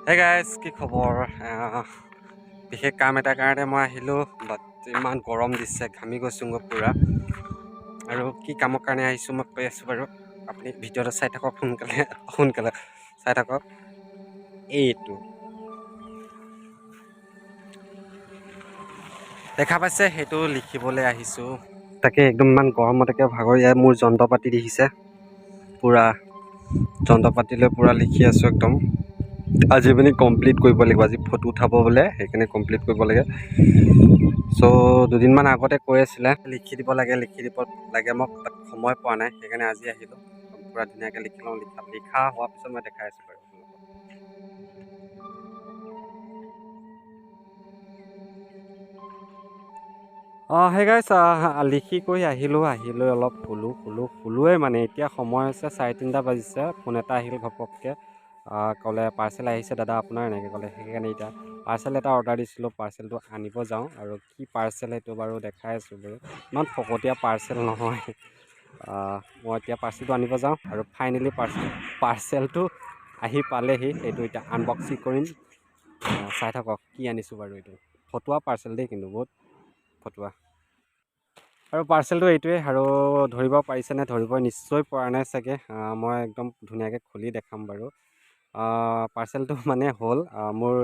Hey guys, কি খবৰ? বিশেষ কাম এটা কাৰণে মই আহিলোঁ, বাট ইমান গৰম দিছে, ঘামি গৈছোঁ পুৰা। আৰু কি কামৰ কাৰণে আহিছোঁ মই কৈ আছোঁ বাৰু, আপুনি ভিডিঅ'টো চাই থাকক সোনকালে চাই থাকক। এইটো দেখা পাইছে, সেইটো লিখিবলৈ আহিছোঁ। তাকে একদম ইমান গৰমতকে ভাগৰি মোৰ যন্ত্ৰ পাতি দেখিছে, পুৰা যন্ত্ৰ পাতি লৈ পুৰা লিখি আছোঁ একদম। আজি মানে কমপ্লিট কৰিব লাগিব, আজি ফটো উঠাব বোলে, সেইকাৰণে কমপ্লিট কৰিব লাগে। চ' দুদিনমান আগতে কৈ আছিলে লিখি দিব লাগে মই সময় পোৱা নাই, সেইকাৰণে আজি আহিলোঁ। পুৰা ধুনীয়াকৈ লিখি লওঁ, লিখা হোৱাৰ পিছত মই দেখাই আছোঁ বাৰু। সেই গাইছ, লিখি কৰি আহিলোঁ অলপ শুলোৱে মানে। এতিয়া সময় হৈছে 3:30 বাজিছে। ফোন এটা আহিল ঘপককৈ, ক'লে পাৰ্চেল আহিছে দাদা আপোনাৰ, এনেকৈ ক'লে। সেইকাৰণে এতিয়া পাৰ্চেল এটা অৰ্ডাৰ দিছিলোঁ, পাৰ্চেলটো আনিব যাওঁ। আৰু কি পাৰ্চেল সেইটো বাৰু দেখাই আছোঁ বাৰু। ইমান ফকতীয়া পাৰ্চেল নহয়। মই এতিয়া পাৰ্চেলটো আনিব যাওঁ, আৰু ফাইনেলি পাৰ্চেলটো আহি পালেহি। সেইটো এতিয়া আনবক্সিং কৰিম, চাই থাকক কি আনিছোঁ বাৰু। এইটো ফটোৱা পাৰ্চেল দেই, কিন্তু বহুত ফটোৱা। আৰু পাৰ্চেলটো এইটোৱে, আৰু ধৰিব পাৰিছেনে? ধৰিব নিশ্চয় পৰা নাই চাগে। মই একদম ধুনীয়াকৈ খুলি দেখাম বাৰু। পাৰ্চেলটো মানে হ'ল মোৰ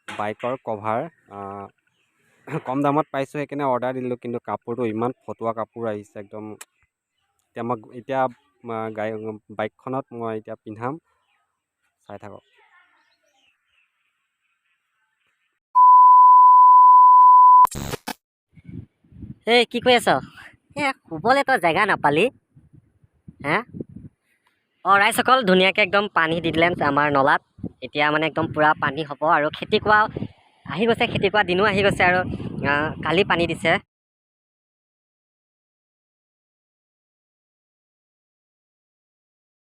বাইকৰ কভাৰ। কম দামত পাইছোঁ, সেইকাৰণে অৰ্ডাৰ দিলোঁ। কিন্তু কাপোৰটো ইমান ফটোৱা কাপোৰ আহিছে একদম। এতিয়া বাইকখনত মই এতিয়া পিন্ধাম, চাই থাকক। এই কি কৈ আছ? শুবলৈ তই জেগা নাপালি হে? ৰাইজসকল, ধুনীয়াকৈ একদম পানী দি দিলে আমাৰ নলাত। এতিয়া মানে একদম পূৰা পানী হ'ব, আৰু খেতি কৰা আহি গৈছে, খেতি কৰা দিনো আহি গৈছে। আৰু কালি পানী দিছে,